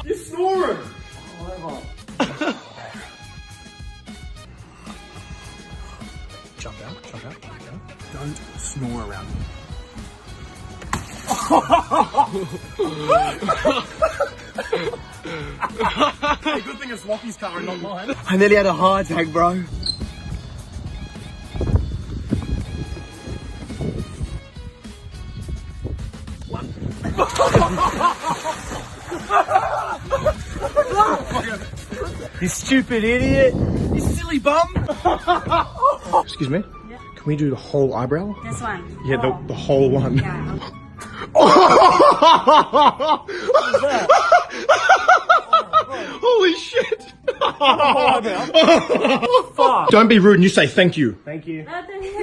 You're snoring. Jump out. Don't snore around me. Hey, good thing it's Lockie's car and not mine. I nearly had a heart attack, bro. You stupid idiot! You silly bum! Excuse me? Yeah. Can we do the whole eyebrow? This one. Yeah, the whole one. Yeah. Holy shit! Fuck. Don't be rude and you say thank you. Thank you. Nothing.